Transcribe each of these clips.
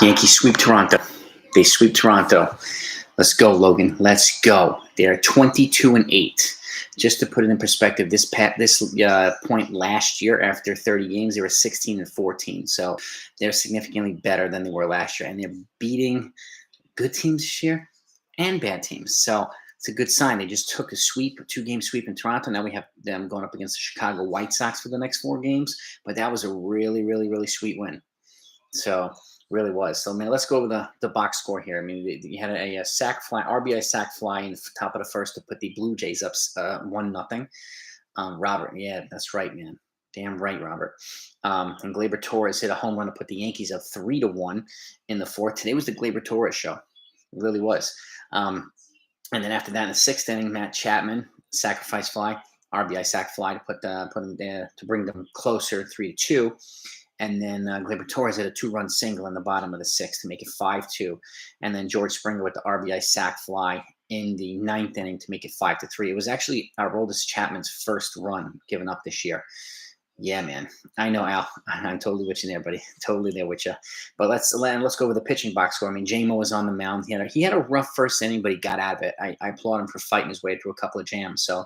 Yankees sweep Toronto. They sweep Toronto. Let's go, Logan. Let's go. They're 22-8. Just to put it in perspective, this point last year, after 30 games, they were 16-14. So they're significantly better than they were last year, and they're beating good teams this year and bad teams. So it's a good sign. They just took a sweep, a 2-game sweep in Toronto. Now we have them going up against the Chicago White Sox for the next 4 games. But that was a really, really, really sweet win. So really was. So, man, let's go over the box score here. I mean, you had a sac fly, RBI sac fly in the top of the first to put the Blue Jays up 1-0. Robert, yeah, that's right, man. Damn right, Robert. And Gleyber Torres hit a home run to put the Yankees up 3-1 in the 4th. Today was the Gleyber Torres show. It really was. And then after that, in the 6th inning, Matt Chapman, sacrifice fly, RBI sac fly to put them there to bring them closer, 3-2. And then Gleyber Torres hit a 2-run single in the bottom of the 6th to make it 5-2. And then George Springer with the RBI sac fly in the 9th inning to make it 5-3. It was actually Aroldis Chapman's first run given up this year. Yeah, man. I know, Al. I'm totally with you there, buddy. Totally there with you. But let's go over the pitching box score. I mean, J-Mo was on the mound. He had a rough first inning, but he got out of it. I applaud him for fighting his way through a couple of jams. So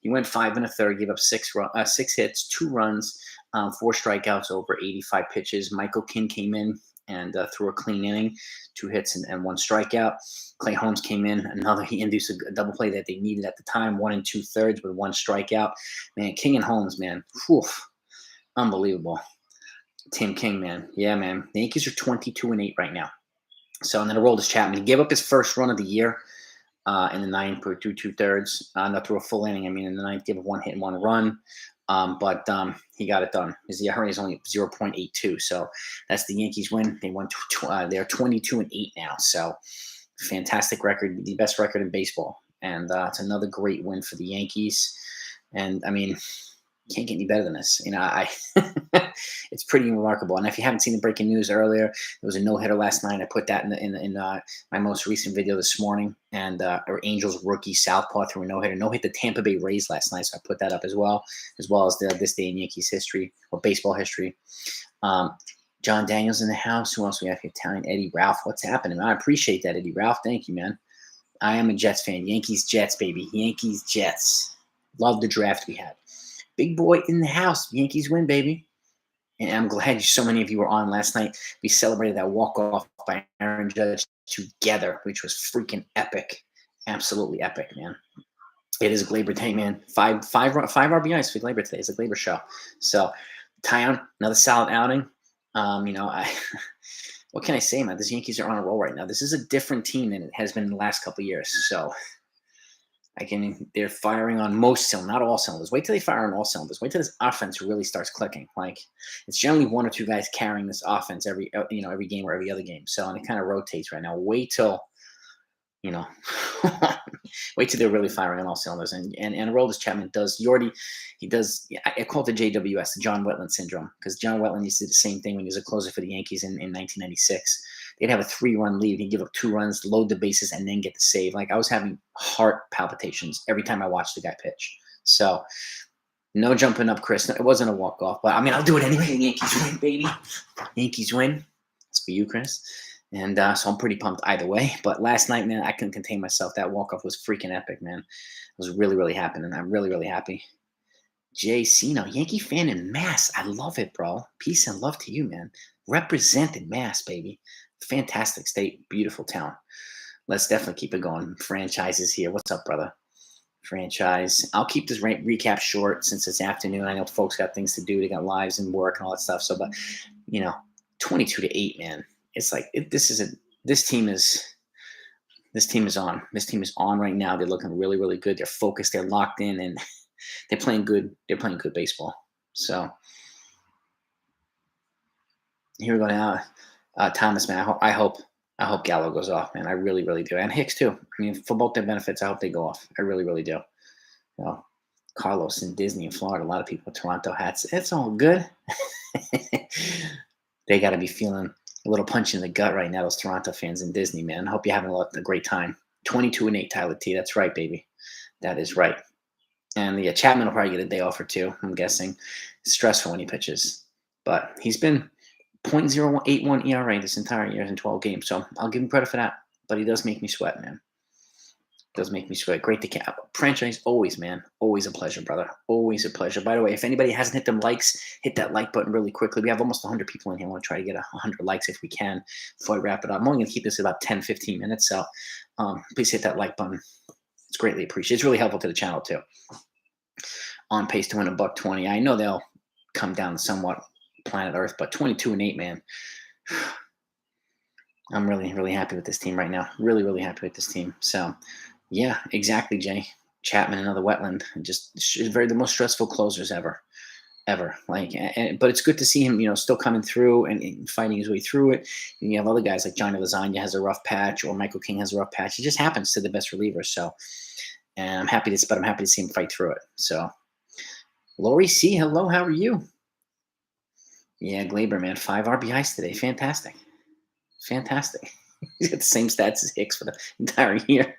he went 5 1/3, gave up 6 hits, 2 runs, 4 strikeouts over 85 pitches. Michael King came in and threw a clean inning, 2 hits and 1 strikeout. Clay Holmes came in. He induced a double play that they needed at the time, 1 2/3 with 1 strikeout. Man, King and Holmes, man. Whew, unbelievable. Tim King, man. Yeah, man. The Yankees are 22-8 right now. So, and then Aroldis Chapman. He gave up his first run of the year in the 9th for 2 2/3. Not through a full inning. I mean, in the 9th, gave up 1 hit and 1 run. But he got it done. His ERA is only 0.82, so that's the Yankees win. They won. They're 22-8 now, so fantastic record, the best record in baseball, and it's another great win for the Yankees. And I mean, can't get any better than this. It's pretty remarkable. And if you haven't seen the breaking news earlier, there was a no-hitter last night. I put that in my most recent video this morning. And our Angels rookie Southpaw threw a no-hitter. No-hit the Tampa Bay Rays last night, so I put that up as well as This Day in Yankees History or baseball history. John Daniels in the house. Who else we have here? Italian Eddie Ralph. What's happening? I appreciate that, Eddie Ralph. Thank you, man. I am a Jets fan. Yankees, Jets, baby. Yankees, Jets. Love the draft we had. Big boy in the house. Yankees win, baby. And I'm glad so many of you were on last night. We celebrated that walk-off by Aaron Judge together, which was freaking epic. Absolutely epic, man. It is Gleyber Day, man. Five RBIs for Gleyber today. It's a Gleyber show. So, Tyon, another solid outing. What can I say, man? These Yankees are on a roll right now. This is a different team than it has been in the last couple of years. So, they're firing on most cylinders, not all cylinders. Wait till they fire on all cylinders. Wait till this offense really starts clicking. Like, it's generally 1 or 2 guys carrying this offense every game or every other game. So, and it kind of rotates right now. Wait till they're really firing on all cylinders. And Aroldis Chapman does. I call it the JWS, the John Wetland syndrome, because John Wetland used to do the same thing when he was a closer for the Yankees in 1996. They'd have a 3-run lead. He'd give up 2 runs, load the bases, and then get the save. Like, I was having heart palpitations every time I watched the guy pitch. So, no jumping up, Chris. It wasn't a walk-off. But, I mean, I'll do it anyway. The Yankees win, baby. Yankees win. It's for you, Chris. And so I'm pretty pumped either way. But last night, man, I couldn't contain myself. That walk-off was freaking epic, man. I was really, really happy, and I'm really, really happy. Jay Cino, Yankee fan in Mass. I love it, bro. Peace and love to you, man. Representing Mass, baby. Fantastic state, beautiful town. Let's definitely keep it going. Franchises here. What's up, brother? Franchise. I'll keep this recap short since it's afternoon. I know folks got things to do. They got lives and work and all that stuff. So, but 22-8, man. It's like this team is on. This team is on right now. They're looking really, really good. They're focused. They're locked in, and they're playing good. They're playing good baseball. So here we go now. Thomas, man, I hope Gallo goes off, man. I really, really do. And Hicks, too. I mean, for both their benefits, I hope they go off. I really, really do. Carlos in Disney in Florida, a lot of people with Toronto hats. It's all good. They got to be feeling a little punch in the gut right now, those Toronto fans in Disney, man. I hope you're having a great time. 22-8, Tyler T. That's right, baby. That is right. And Chapman will probably get a day off or 2, I'm guessing. It's stressful when he pitches. But he's been 0.081 ERA this entire year in 12 games. So I'll give him credit for that. But he does make me sweat, man. Does make me sweat. Great to cap. Franchise, always, man. Always a pleasure, brother. Always a pleasure. By the way, if anybody hasn't hit them likes, hit that like button really quickly. We have almost 100 people in here. I want to try to get 100 likes if we can before I wrap it up. I'm only going to keep this about 10, 15 minutes. So please hit that like button. It's greatly appreciated. It's really helpful to the channel, too. On pace to win $120. I know they'll come down somewhat planet Earth, but 22-8, man. I'm really, really happy with this team right now. Really, really happy with this team. So, yeah, exactly, Jay. Chapman, another wetland. Just the most stressful closers ever. Like, but it's good to see him, still coming through and fighting his way through it. And you have other guys like Johnny Lasagna has a rough patch, or Michael King has a rough patch. It just happens to the best relievers. So, and I'm happy to see him fight through it. So, Lori C, hello, how are you? Yeah, Gleyber, man, 5 RBIs today. Fantastic. He's got the same stats as Hicks for the entire year.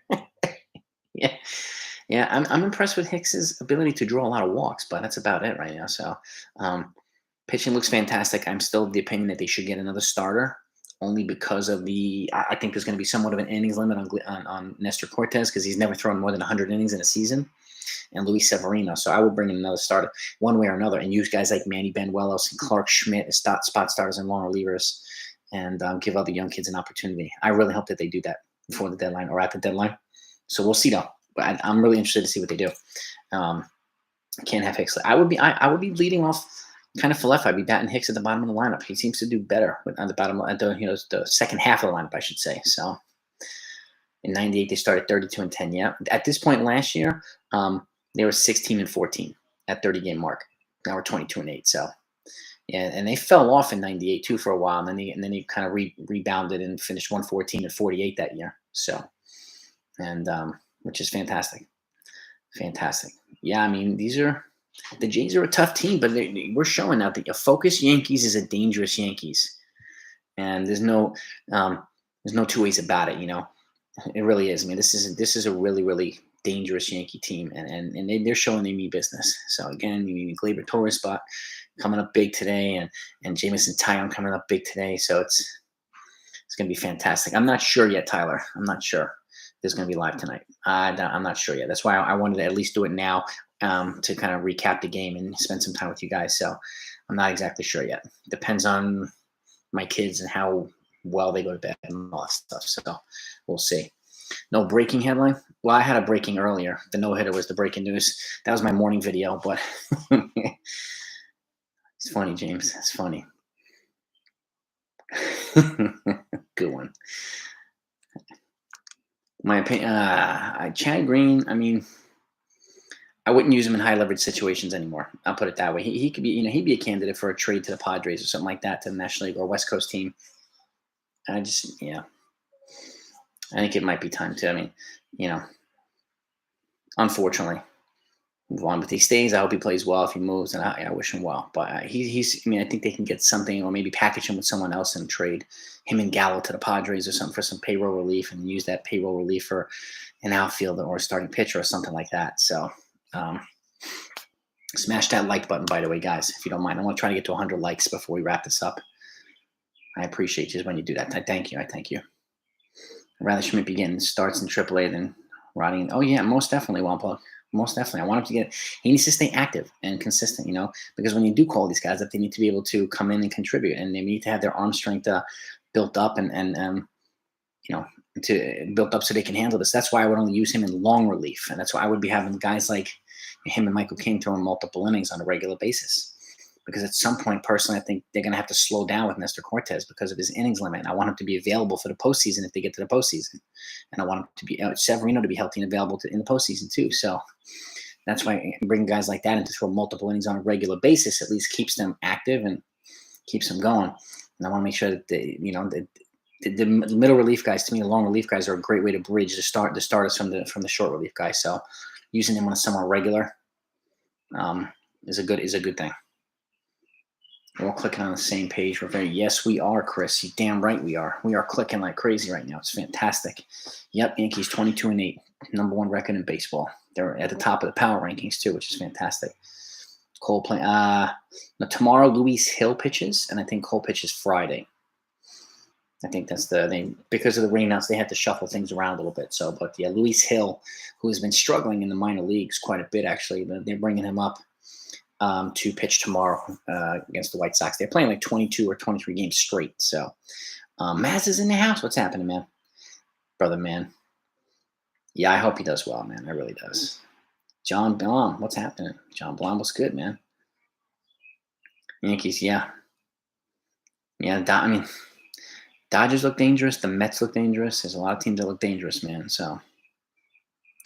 Yeah. I'm impressed with Hicks's ability to draw a lot of walks, but that's about it right now. So, pitching looks fantastic. I'm still of the opinion that they should get another starter, only because of I think there's going to be somewhat of an innings limit on Nestor Cortez, because he's never thrown more than 100 innings in a season, and Luis Severino. So I would bring in another starter one way or another, and use guys like Manny Benuelos and Clark Schmidt as spot starters and long relievers, and give other young kids an opportunity. I really hope that they do that before the deadline or at the deadline. So we'll see, though. But I'm really interested to see what they do. Can't have Hicks. I would be leading off kind of for left. I'd be batting Hicks at the bottom of the lineup. He seems to do better on the bottom, the second half of the lineup, I should say. So in '98, they started 32-10. Yeah, at this point last year, they were 16-14 at 30-game mark. Now we're 22-8. So yeah, and they fell off in '98 too for a while, and then they kind of rebounded and finished 114-48 that year. So, and which is fantastic. Yeah, I mean, the Jays are a tough team, but we're showing now that a focused Yankees is a dangerous Yankees, and there's no two ways about it. It really is. I mean, this is a really, really dangerous Yankee team, and they're showing they mean business. So again, you need Gleyber Torres spot coming up big today, and Jamison Tyone coming up big today. So it's going to be fantastic. I'm not sure yet, Tyler. I'm not sure there's going to be live tonight. I'm not sure yet. That's why I wanted to at least do it now, to kind of recap the game and spend some time with you guys. So I'm not exactly sure yet. Depends on my kids and how well they go to bed and all that stuff. So we'll see. No breaking headline. Well, I had a breaking earlier. The no-hitter was the breaking news. That was my morning video, but it's funny, James. It's funny. Good one. My opinion, Chad Green, I mean, I wouldn't use him in high leverage situations anymore. I'll put it that way. He could be, he'd be a candidate for a trade to the Padres or something like that, to the National League or West Coast team. I think it might be time to. I mean, unfortunately, move on. But he stays. I hope he plays well if he moves, and I wish him well. But he's. I think they can get something, or maybe package him with someone else and trade him and Gallo to the Padres or something for some payroll relief, and use that payroll relief for an outfielder or a starting pitcher or something like that. So, smash that like button, by the way, guys, if you don't mind. I want to try to get to 100 likes before we wrap this up. I appreciate you when you do that. I thank you. I'd rather Schmidt be getting starts in AAA than rotting. Oh yeah, most definitely, Wampa. Most definitely. I want him to get. He needs to stay active and consistent. Because when you do call these guys up, they need to be able to come in and contribute, and they need to have their arm strength built up and built up so they can handle this. That's why I would only use him in long relief, and that's why I would be having guys like him and Michael King throwing multiple innings on a regular basis. Because at some point, personally, I think they're going to have to slow down with Nestor Cortez because of his innings limit. And I want him to be available for the postseason if they get to the postseason. And I want him to be Severino to be healthy and available in the postseason too. So that's why bringing guys like that in to throw multiple innings on a regular basis at least keeps them active and keeps them going. And I want to make sure that the middle relief guys, to me, the long relief guys are a great way to bridge the starters from the short relief guys. So using them on a somewhat regular is a good thing. We're all clicking on the same page. Yes, we are, Chris. You damn right we are. We are clicking like crazy right now. It's fantastic. Yep, Yankees 22-8, #1 record in baseball. They're at the top of the power rankings too, which is fantastic. Cole play. No, tomorrow Luis Hill pitches, and I think Cole pitches Friday. I think that's the thing. Because of the rainouts, they had to shuffle things around a little bit. So, but yeah, Luis Hill, who has been struggling in the minor leagues quite a bit, actually, they're bringing him up to pitch tomorrow against the White Sox. They're playing like 22 or 23 games straight. So, Maz is in the house. What's happening, man? Brother, man. Yeah, I hope he does well, man. I really does. John Blum, what's happening? John Blum, what's good, man? Yankees, yeah. Yeah, I mean, Dodgers look dangerous. The Mets look dangerous. There's a lot of teams that look dangerous, man. So,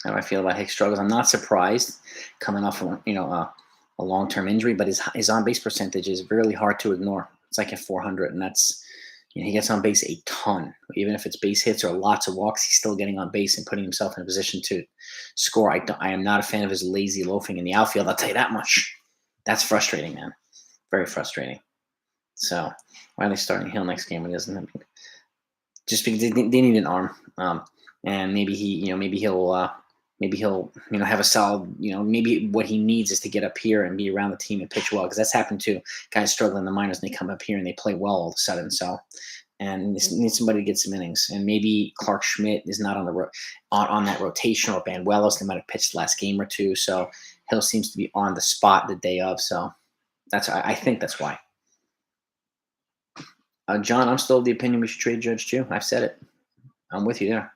how do I feel about Hicks' struggles? I'm not surprised coming off, a long-term injury, but his on-base percentage is really hard to ignore. It's like at 400, and that's, he gets on base a ton. Even if it's base hits or lots of walks, he's still getting on base and putting himself in a position to score. I am not a fan of his lazy loafing in the outfield. I'll tell you that much. That's frustrating, man. Very frustrating. So why are they starting Hill next game when he doesn't have? Just because they need an arm, and maybe he'll have a solid. Maybe what he needs is to get up here and be around the team and pitch well, because that's happened to guys struggling in the minors and they come up here and they play well all of a sudden. So, and need somebody to get some innings, and maybe Clark Schmidt is not on that rotation, or Banuelos. They might have pitched the last game or two, so Hill seems to be on the spot the day of. So I think that's why. John, I'm still of the opinion we should trade Judge too. I've said it. I'm with you there.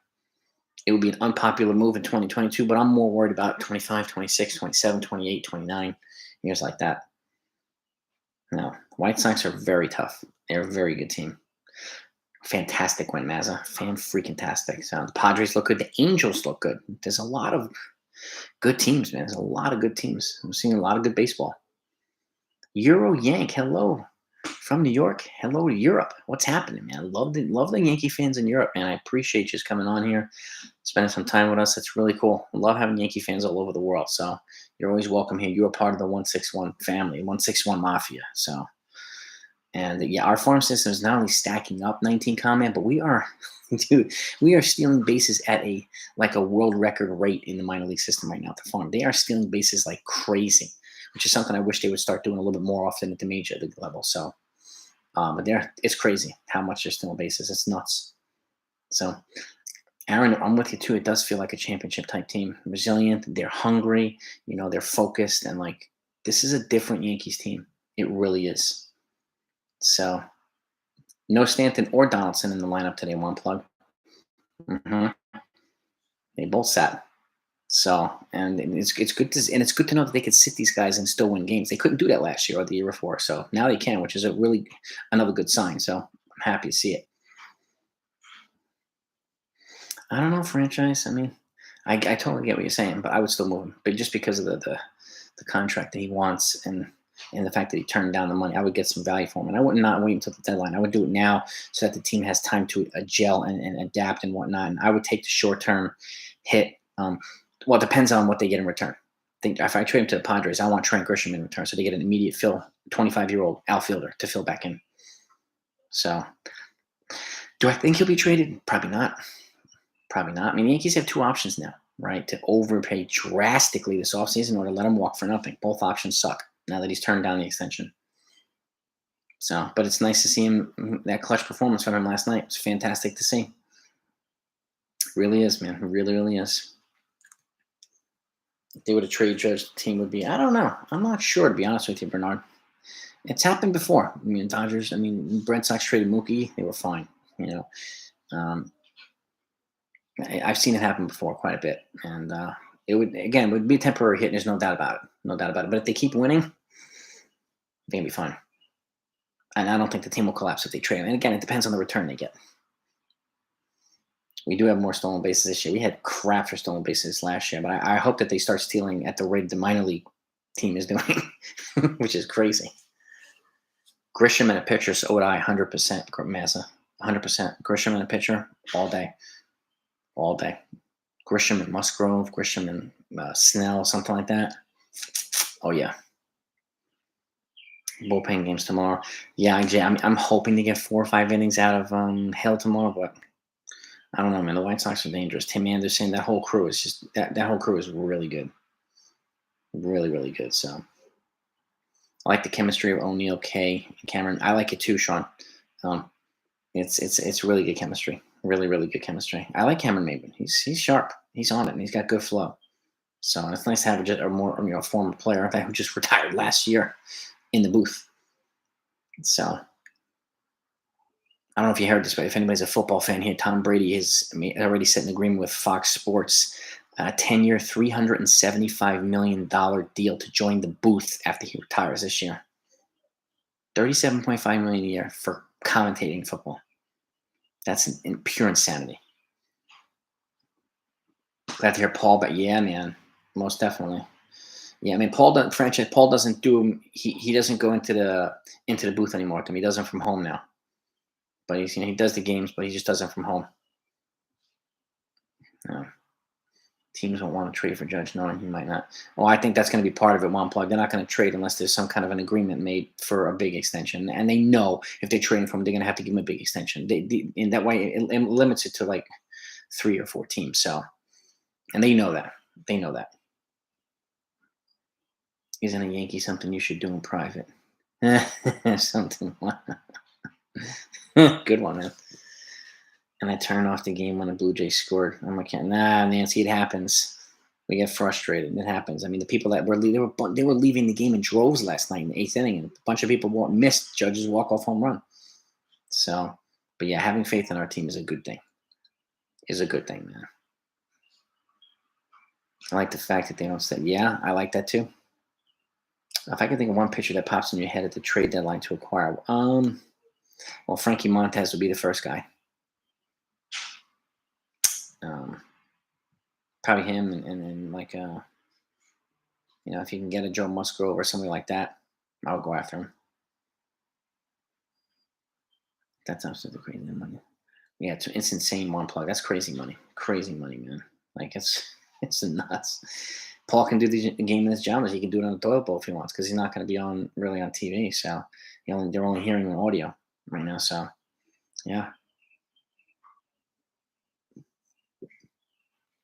It would be an unpopular move in 2022, but I'm more worried about 25, 26, 27, 28, 29, years like that. No, White Sox are very tough. They're a very good team. Fantastic win, Mazza. Fan-freaking-tastic. So the Padres look good. The Angels look good. There's a lot of good teams, man. There's a lot of good teams. I'm seeing a lot of good baseball. Euro Yank, hello. From New York, hello to Europe. What's happening, man? Love the Yankee fans in Europe, man. I appreciate you just coming on here, spending some time with us. It's really cool. I love having Yankee fans all over the world. So you're always welcome here. You're a part of the 161 family, 161 Mafia. So, and yeah, our farm system is not only stacking up 19 comment, but we are, dude, we are stealing bases at a world record rate in the minor league system right now at the farm. They are stealing bases like crazy, which is something I wish they would start doing a little bit more often at the major league level. So, but it's crazy how much they're stealing bases. It's nuts. So, Aaron, I'm with you too. It does feel like a championship type team. Resilient, they're hungry, they're focused, and this is a different Yankees team. It really is. So, no Stanton or Donaldson in the lineup today. One plug. They both sat. So, and it's good to know that they could sit these guys and still win games. They couldn't do that last year or the year before, so now they can, which is another good sign. So I'm happy to see it. I don't know, franchise. I mean, I totally get what you're saying, but I would still move him. But just because of the contract that he wants and the fact that he turned down the money, I would get some value for him. And I would not wait until the deadline. I would do it now so that the team has time to gel and adapt and whatnot. And I would take the short-term hit. Well, it depends on what they get in return. If I trade him to the Padres, I want Trent Grisham in return, so they get an immediate fill, 25-year-old outfielder to fill back in. So, do I think he'll be traded? Probably not. Probably not. I mean, the Yankees have two options now, right? To overpay drastically this offseason or to let him walk for nothing. Both options suck now that he's turned down the extension. So, but it's nice to see him, that clutch performance from him last night. It's fantastic to see. It really is, man. It really, really is. If they would have traded Judge, the team would be, I don't know. I'm not sure, to be honest with you, Bernard. It's happened before. Red Sox traded Mookie. They were fine, I've seen it happen before quite a bit. And it would be a temporary hit. There's no doubt about it. No doubt about it. But if they keep winning, they're going to be fine. And I don't think the team will collapse if they trade him. And again, it depends on the return they get. We do have more stolen bases this year. We had crap for stolen bases last year, but I hope that they start stealing at the rate the minor league team is doing, which is crazy. Grisham and a pitcher, so would I 100%, Massa. 100%. Grisham and a pitcher all day. All day. Grisham and Musgrove, Grisham and Snell, something like that. Oh, yeah. Bullpen games tomorrow. Yeah, I'm hoping to get 4 or 5 innings out of Hill tomorrow, but I don't know, man. The White Sox are dangerous. Tim Anderson, that whole crew is just that whole crew is really good. Really, really good. So I like the chemistry of O'Neal, Kay, and Cameron. I like it too, Sean. It's really good chemistry. Really, really good chemistry. I like Cameron Maybin. He's sharp. He's on it, and he's got good flow. So it's nice to have a more former player who just retired last year in the booth. So I don't know if you heard this, but if anybody's a football fan here, Tom Brady has already set an agreement with Fox Sports, a 10-year, $375 million deal to join the booth after he retires this year. $37.5 million a year for commentating football. That's in pure insanity. Glad to hear Paul, but yeah, man, most definitely. Yeah, I mean, Paul doesn't do. He doesn't go into the booth anymore. He does them from home now. But he does the games, but he just does them from home. Teams won't want to trade for Judge, knowing he might not. Well, I think that's going to be part of it, One Plug. They're not going to trade unless there's some kind of an agreement made for a big extension. And they know if they're trading for him, they're going to have to give him a big extension. In that way, it limits it to like 3 or 4 teams. So, and they know that. They know that. Isn't a Yankee something you should do in private? Something. Good one, man. And I turned off the game when the Blue Jays scored. I'm like, nah, Nancy, it happens. We get frustrated. It happens. I mean, the people that were leaving the game in droves last night in the 8th inning, and a bunch of people missed Judge's walk-off home run. So, but yeah, having faith in our team is a good thing. Is a good thing, man. I like the fact that they don't say, yeah, I like that too. If I can think of one pitcher that pops in your head at the trade deadline to acquire, well, Frankie Montez would be the first guy. Probably him, and like, if you can get a Joe Musgrove or somebody like that, I'll go after him. That's absolutely crazy money. Yeah, it's insane. One Plug. That's crazy money. Crazy money, man. Like it's nuts. Paul can do the game in his pajamas. He can do it on the toilet bowl if he wants, because he's not going to be really on TV. So they're only hearing the audio right now. So yeah.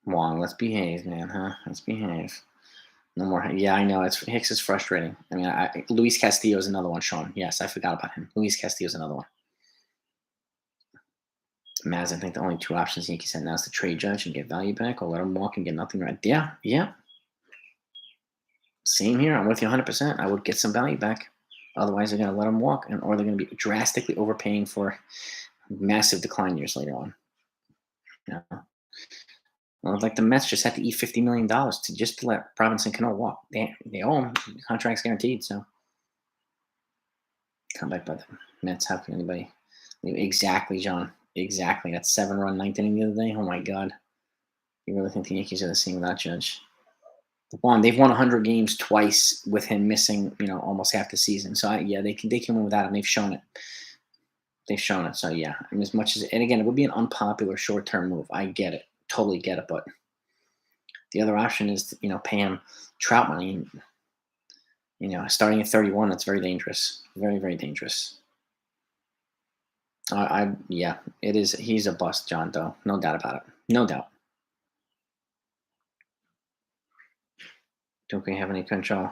Wong, let's behave, man, huh? Let's behave. No more. Yeah, I know. Hicks is frustrating. I mean, Luis Castillo is another one, Sean. Yes, I forgot about him. Luis Castillo is another one. Maz, I think the only 2 options the Yankees have now is to trade Judge and get value back, or let him walk and get nothing right. Yeah. Same here. I'm with you 100%. I would get some value back. Otherwise, they're going to let him walk, or they're going to be drastically overpaying for massive decline years later on. Yeah. Well, like the Mets just had to eat $50 million to let Robinson Cano walk. They owe him. The contract's guaranteed, so come back by the Mets. How can anybody? Exactly, John. Exactly. That 7-run 9th inning the other day. Oh my God. You really think the Yankees are the same without Judge? They've won 100 games twice with him missing, almost half the season. So they can win without him. They've shown it. So yeah, I mean, as much as, and again, it would be an unpopular short-term move. I get it. Totally get it, but the other option is to, pay him Trout money. Starting at 31, that's very dangerous. Very, very dangerous. Yeah, it is. He's a bust, John Doe. No doubt about it. No doubt. Don't we have any control?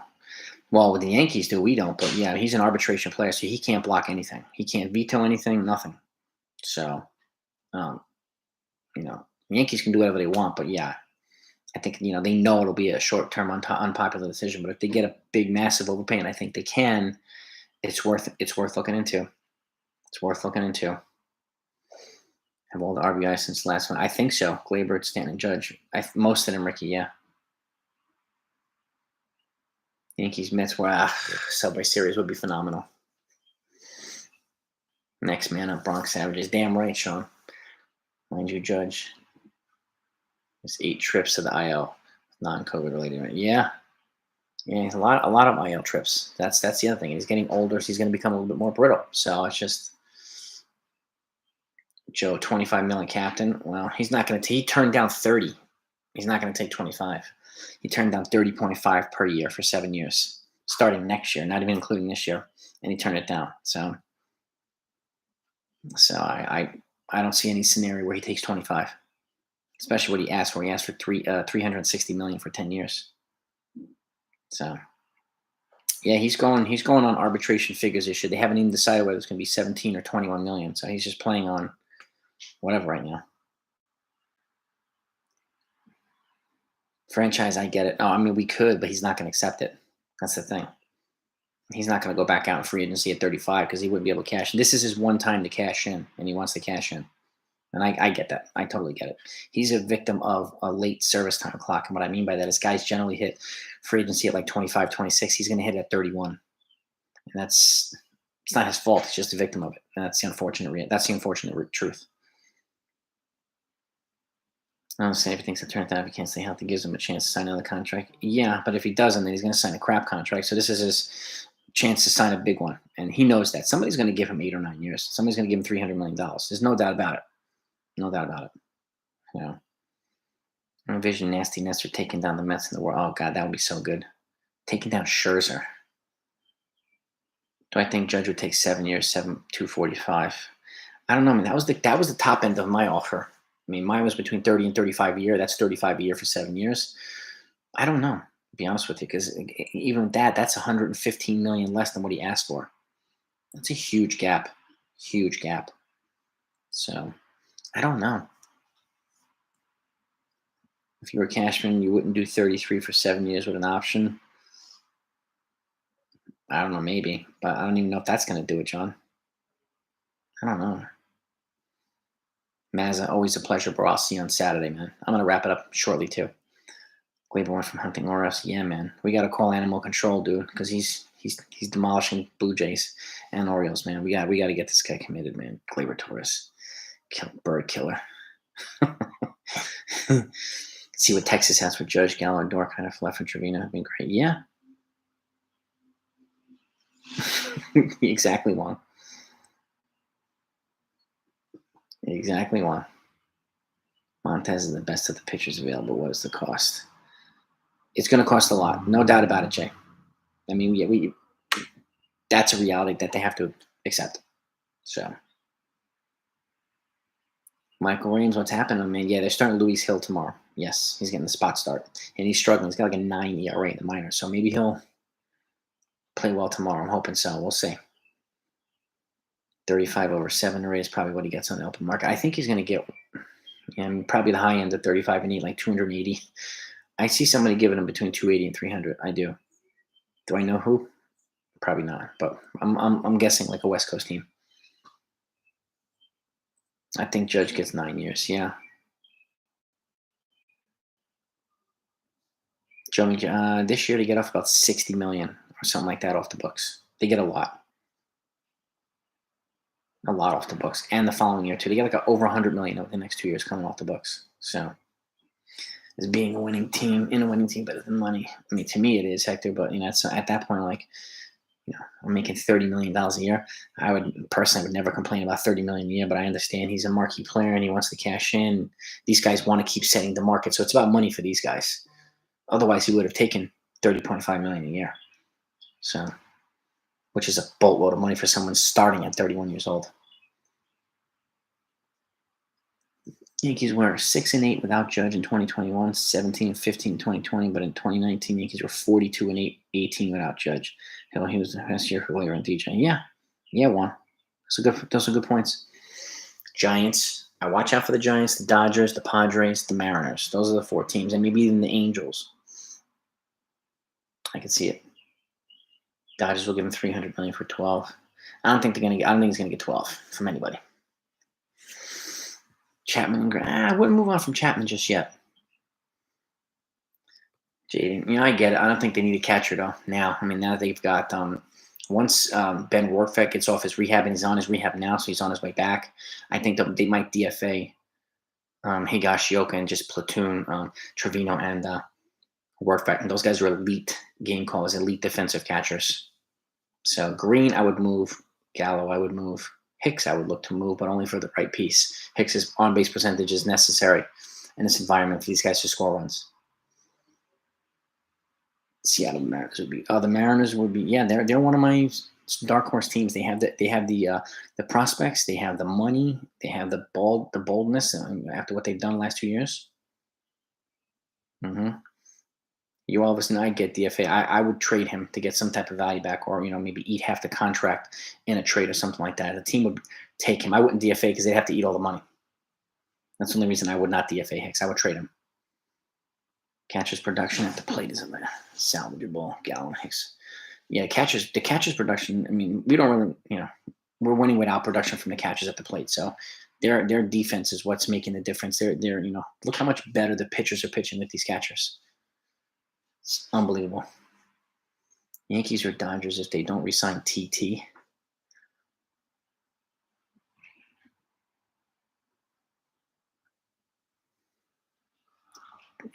Well, with the Yankees, we don't. But yeah, he's an arbitration player, so he can't block anything. He can't veto anything. Nothing. So, the Yankees can do whatever they want, but yeah, I think they know it'll be a short-term unpopular decision. But if they get a big, massive overpay, and I think they can, it's worth looking into. It's worth looking into. Have all the RBI since the last one? I think so. Gleyber, Stanton, Judge. Most of them, Ricky. Yeah. Yankees, Mets. Subway Series would be phenomenal. Next man up, Bronx Savages. Damn right, Sean. Mind you, Judge. There's 8 trips to the IL, non-COVID related. Right? Yeah, a lot of IL trips. That's the other thing. He's getting older, so he's going to become a little bit more brittle. So it's just Joe, 25 million captain. Well, he's not going to. He turned down 30. He's not going to take 25. He turned down 30.5 per year for 7 years, starting next year, not even including this year, and he turned it down. So I don't see any scenario where he takes 25. Especially what he asked for. He asked for $360 million for 10 years. So, Yeah, he's going on arbitration figures issue. They haven't even decided whether it's going to be 17 or 21 million. So he's just playing on whatever right now. Franchise, I get it. Oh, I mean, we could, but he's not going to accept it. That's the thing. He's not going to go back out in free agency at 35 because he wouldn't be able to cash in. This is his one time to cash in, and he wants to cash in. And I get that. I totally get it. He's a victim of a late service time clock. And what I mean by that is guys generally hit free agency at like 25, 26. He's going to hit it at 31. And it's not his fault. He's just a victim of it. And that's the unfortunate truth. I don't say everything's a turn down if he can't stay healthy. Gives him a chance to sign another contract. Yeah, but if he doesn't, then he's going to sign a crap contract. So this is his chance to sign a big one. And he knows that. Somebody's going to give him 8 or 9 years. Somebody's going to give him $300 million. There's no doubt about it. No doubt about it. You know, I envision nasty Nestor taking down the Mets in the world. Oh God, that would be so good. Taking down Scherzer. Do I think Judge would take 7 years, 245? I don't know. I mean, that was the top end of my offer. I mean, mine was between 30 and 35 a year. That's 35 a year for 7 years. I don't know, to be honest with you, because even with that, that's 115 million less than what he asked for. That's a huge gap. Huge gap. So I don't know. If you were Cashman, you wouldn't do 33 for 7 years with an option. I don't know, maybe, but I don't even know if that's going to do it, John. I don't know. Mazza, always a pleasure, bro. I'll see you on Saturday, man. I'm going to wrap it up shortly, too. Gleyber from Hunting Orioles. Yeah, man. We got to call animal control, dude, because he's demolishing Blue Jays and Orioles, man. We got to get this guy committed, man. Gleyber Torres. Bird killer. See what Texas has for Judge, Gallo, and Dork, kind of left for Trevino. Have been great. Yeah. Exactly one. Exactly one. Montez is the best of the pitchers available. What is the cost? It's going to cost a lot. No doubt about it, Jay. I mean, that's a reality that they have to accept. So, Michael Williams, what's happening, man? Yeah, they're starting Luis Hill tomorrow. Yes, he's getting the spot start. And he's struggling. He's got like a 9 ERA in the minors. So maybe he'll play well tomorrow. I'm hoping so. We'll see. 35 over 7 ERA is probably what he gets on the open market. I think he's going to get probably the high end of 35 and 8, like 280. I see somebody giving him between 280 and 300. I do. Do I know who? Probably not, but I'm guessing like a West Coast team. I think Judge gets 9 years. Yeah. Joey, this year they get off about 60 million or something like that off the books. They get a lot off the books, and the following year too. They get like over 100 million over the next 2 years coming off the books. So, as being a winning team, better than money. I mean, to me it is, Hector. But it's at that point, like, I'm making $30 million a year. I would never complain about $30 million a year, but I understand he's a marquee player and he wants to cash in. These guys want to keep setting the market, so it's about money for these guys. Otherwise, he would have taken $30.5 million a year. So, which is a boatload of money for someone starting at 31 years old. Yankees were 6-8 without Judge in 2021, 17-15 in 2020, but in 2019, Yankees were 42-8, 18 without Judge. Hell, he was the best year for Gleyber and DJ. Yeah, Juan. Those are good points. Giants. I watch out for the Giants, the Dodgers, the Padres, the Mariners. Those are the 4 teams, and maybe even the Angels. I can see it. Dodgers will give him $300 million for 12. I don't think he's gonna get 12 from anybody. Chapman and I wouldn't move on from Chapman just yet. Jaden, I get it. I don't think they need a catcher though. Now, now they've got once Ben Warfek gets off his rehab and he's on his rehab now, so he's on his way back. I think they might DFA Higashioka and just platoon Trevino and Warfek. And those guys are elite game callers, elite defensive catchers. So Green, I would move. Gallo, I would move. Hicks, I would look to move, but only for the right piece. Hicks's on-base percentage is necessary in this environment for these guys to score runs. Seattle Mariners would be. The Mariners would be. Yeah, they're one of my dark horse teams. They have the prospects. They have the money. They have the boldness after what they've done the last 2 years. You all of a sudden, I'd get DFA. I would trade him to get some type of value back, or maybe eat half the contract in a trade or something like that. The team would take him. I wouldn't DFA because they'd have to eat all the money. That's the only reason I would not DFA Hicks. I would trade him. Catcher's production at the plate is a salvageable. Gallo and Hicks. Yeah, the catcher's production. I mean, we don't really, we're winning without production from the catchers at the plate. So their defense is what's making the difference. They're look how much better the pitchers are pitching with these catchers. It's unbelievable. Yankees or Dodgers if they don't re-sign TT.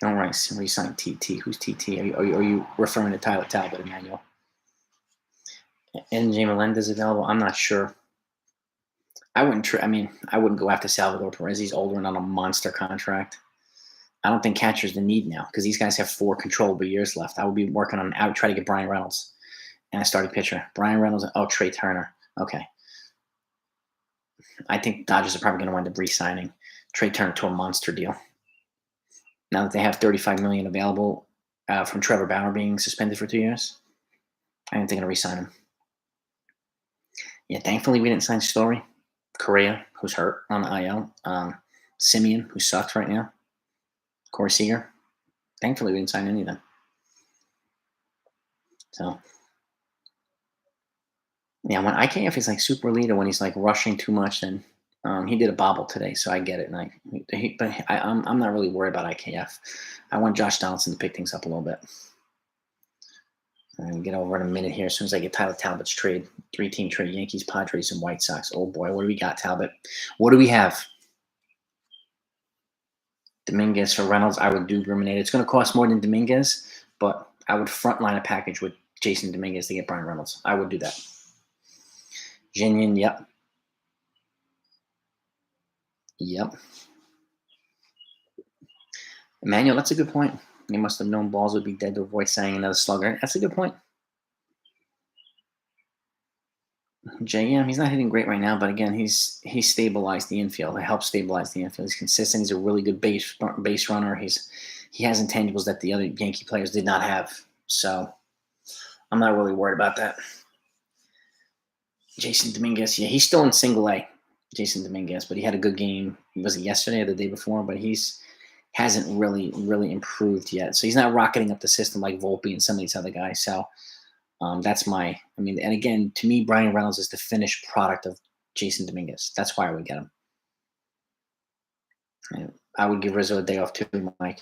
Don't re-sign TT. Who's TT? Are you referring to Tyler Talbot, Emmanuel? NJ Melendez available? I'm not sure. I wouldn't go after Salvador Perez. He's older and on a monster contract. I don't think catcher's the need now because these guys have 4 controllable years left. I would be working on. I would try to get Brian Reynolds and a starting pitcher. Brian Reynolds. Oh, Trey Turner. Okay. I think Dodgers are probably going to wind up re-signing Trey Turner to a monster deal. Now that they have $35 million available from Trevor Bauer being suspended for 2 years, I think they're going to re-sign him. Yeah, thankfully we didn't sign Story. Correa, who's hurt on the IL. Simeon, who sucks right now. Corey Seager. Thankfully we didn't sign any of them. So, yeah, when IKF is like super leader, when he's like rushing too much, then he did a bobble today, so I get it. And I'm not really worried about IKF. I want Josh Donaldson to pick things up a little bit. And get over in a minute here as soon as I get Tyler Talbot's trade. 3-team trade, Yankees, Padres, and White Sox. Oh, boy, what do we got, Talbot? What do we have? Dominguez for Reynolds. I would do Ruminated. It's going to cost more than Dominguez, but I would frontline a package with Jason Dominguez to get Brian Reynolds. I would do that. Jinian, yep. Yep. Emmanuel, that's a good point. They must have known balls would be dead to avoid signing another slugger. That's a good point. JM, he's not hitting great right now, but again, he's stabilized the infield. It helps stabilize the infield. He's consistent. He's a really good base runner. He has intangibles that the other Yankee players did not have. So I'm not really worried about that. Jason Dominguez, yeah, he's still in single A. Jason Dominguez, but he had a good game. Was it yesterday or the day before? But hasn't really improved yet. So he's not rocketing up the system like Volpe and some of these other guys. So that's and again, to me, Brian Reynolds is the finished product of Jason Dominguez. That's why I would get him. And I would give Rizzo a day off too, Mike.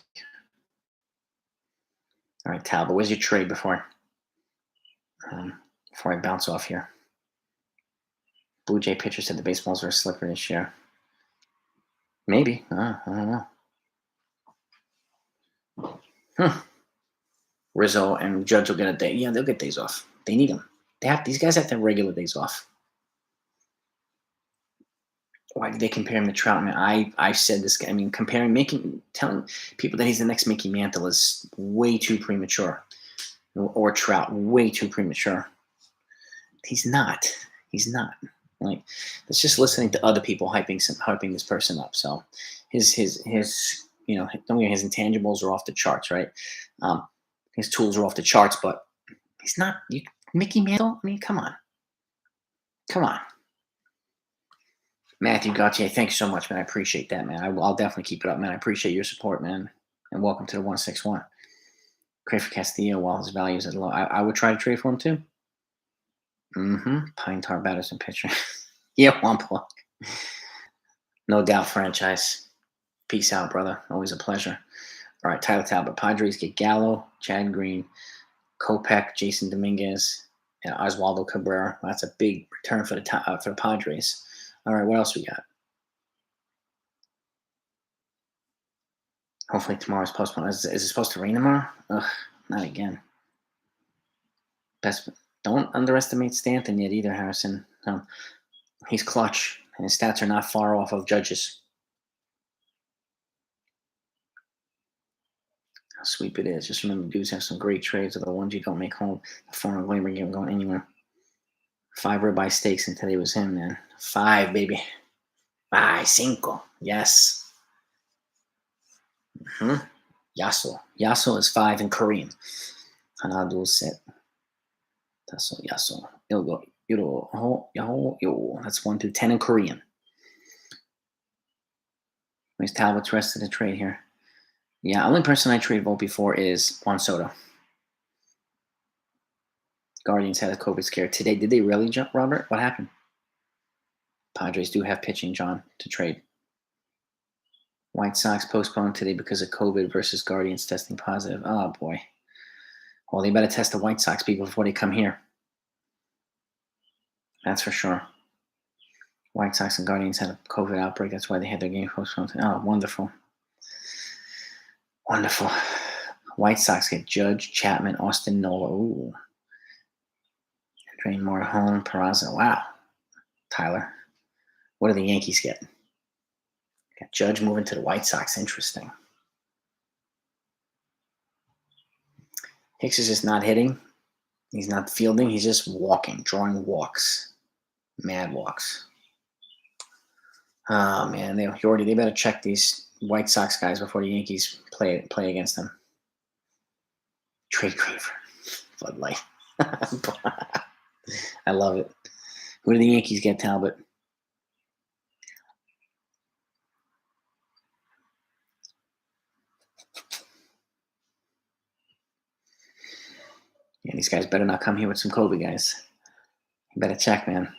All right, Talbot, where's your trade before I bounce off here? Blue Jay pitcher said the baseballs are slippery this year. Maybe. I don't know. Rizzo and Judge will get a day. Yeah, they'll get days off. They need them. These guys have to have regular days off. Why did they compare him to Trout? Man, I said this. I mean, telling people that he's the next Mickey Mantle is way too premature. Or Trout, way too premature. He's not. Like, it's just listening to other people hyping this person up. So his intangibles are off the charts, right? His tools are off the charts, but he's not Mickey Mantle. I mean, come on. Matthew Gauthier, thanks so much, man. I appreciate that, man. I'll definitely keep it up, man. I appreciate your support, man. And welcome to the 161. Trade for Castillo while his value is at low. I would try to trade for him too. Pine Tar Batterson pitcher. Yeah, Wampa. No doubt, franchise. Peace out, brother. Always a pleasure. All right, Tyler Talbot. Padres get Gallo, Chad Green, Kopech, Jason Dominguez, and Oswaldo Cabrera. That's a big return for the Padres. All right, what else we got? Hopefully tomorrow's postponed. Is it supposed to rain tomorrow? Ugh, not again. Don't underestimate Stanton yet either, Harrison. He's clutch, and his stats are not far off of Judge's. How sweet it is. Just remember, dudes have some great trades are the ones you don't make home. The former Gleyber game going anywhere. 5 ribeye steaks, and today was him, man. 5, baby. 5. Yes. Yasso. Yasso is 5 in Korean. Hanadul set. Tasso Yasso. Ilgo. Yuro. Ho. Yaho. Yo. That's 1 through 10 in Korean. Where's Talbot's rest of the trade here? Yeah, only person I trade Volpe for is Juan Soto. Guardians had a COVID scare today. Did they really, Robert? What happened? Padres do have pitching, John, to trade. White Sox postponed today because of COVID versus Guardians testing positive. Oh, boy. Well, they better test the White Sox people before they come here. That's for sure. White Sox and Guardians had a COVID outbreak. That's why they had their game postponed. Oh, wonderful. Wonderful. White Sox get Judge, Chapman, Austin Nola. Ooh. Drain more home. Peraza. Wow. Tyler. What do the Yankees get? Got Judge moving to the White Sox. Interesting. Hicks is just not hitting. He's not fielding. He's just walking, drawing walks. Mad walks. Oh, man. They better check these White Sox guys before the Yankees play against them. Trade Craver. Floodlight. I love it. Who do the Yankees get, Talbot? Yeah, these guys better not come here with some COVID, guys. You better check, man.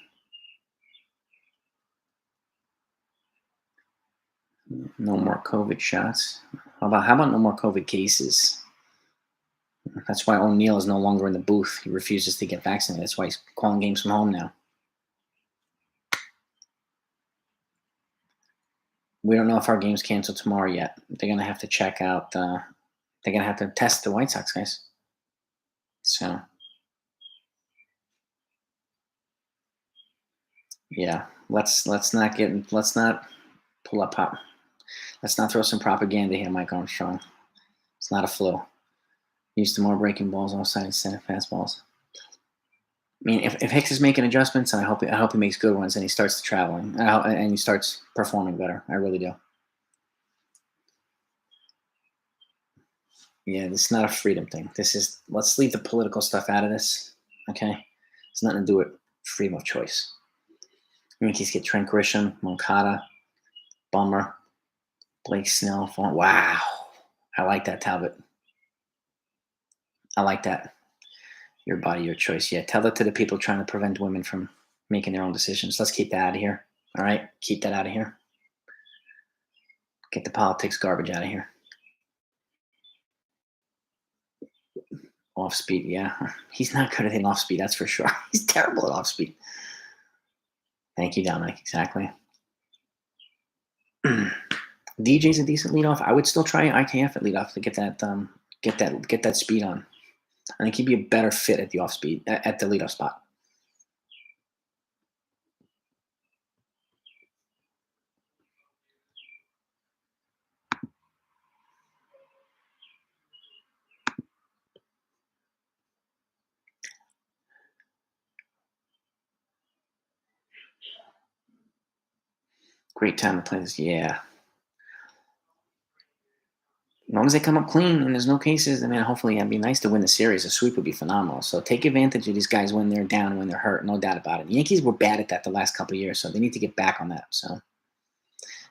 No more COVID shots. How about no more COVID cases? That's why O'Neill is no longer in the booth. He refuses to get vaccinated. That's why he's calling games from home now. We don't know if our game's canceled tomorrow yet. They're going to have to check out. They're going to have to test the White Sox guys. So, yeah, let's not pull up pop. Let's not throw some propaganda here, Mike Armstrong. It's not a flu. Used to more breaking balls, offside instead of fastballs. I mean, if Hicks is making adjustments, and I hope he makes good ones, and he starts traveling, and he starts performing better. I really do. Yeah, this is not a freedom thing. Let's leave the political stuff out of this, okay? It's nothing to do with freedom of choice. Yankees get Trent Grisham, Moncada, Bummer, Blake Snell. Wow. I like that, Talbot. I like that. Your body, your choice. Yeah, tell that to the people trying to prevent women from making their own decisions. Let's keep that out of here. All right? Keep that out of here. Get the politics garbage out of here. Off speed, yeah. He's not good at hitting off speed, that's for sure. He's terrible at off speed. Thank you, Dominic. Exactly. DJ's a decent leadoff. I would still try IKF at leadoff to get that speed on. I think he'd be a better fit at the off speed at the leadoff spot. Great time to play this. Yeah. As long as they come up clean and there's no cases, I mean, hopefully it'd be nice to win the series. A sweep would be phenomenal. So take advantage of these guys when they're down, when they're hurt, no doubt about it. The Yankees were bad at that the last couple of years, so they need to get back on that. So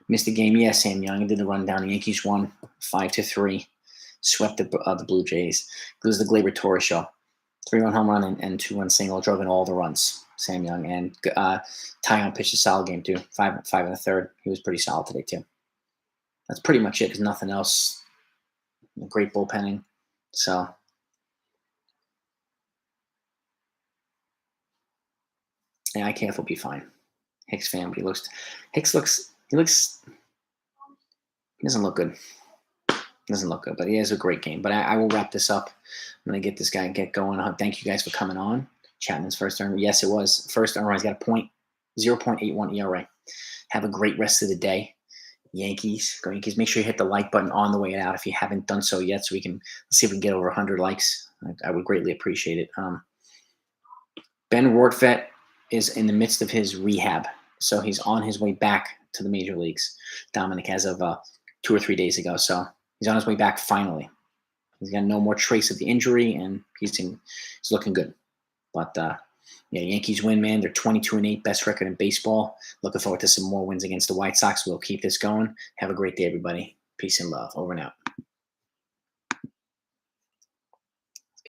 missed the game. Yeah, Sam Young did the rundown. The Yankees won 5-3, swept the Blue Jays. It was the Gleyber Torres show. 3-run home run and 2-run single, drove in all the runs. Sam Young and Tyon pitched a solid game too. 5 and a third. He was pretty solid today too. That's pretty much it. Because nothing else. Great bullpenning. So yeah, IKF will be fine. Hicks fan, but he doesn't look good. Doesn't look good, but he has a great game. But I will wrap this up. I'm going to get this guy get going. Thank you guys for coming on. Chapman's first earned. Yes, it was. First earned run. He's got a 0.81 ERA. Have a great rest of the day. Yankees. Go Yankees. Make sure you hit the like button on the way out if you haven't done so yet, so we can see if we can get over 100 likes. I would greatly appreciate it. Ben Rortvedt is in the midst of his rehab, so he's on his way back to the major leagues, Dominic, as of 2 or 3 days ago. So He's on his way back finally. He's got no more trace of the injury, and he's looking good. But yeah, Yankees win, man. They're 22-8, best record in baseball. Looking forward to some more wins against the White Sox. We'll keep this going. Have a great day, everybody. Peace and love. Over and out.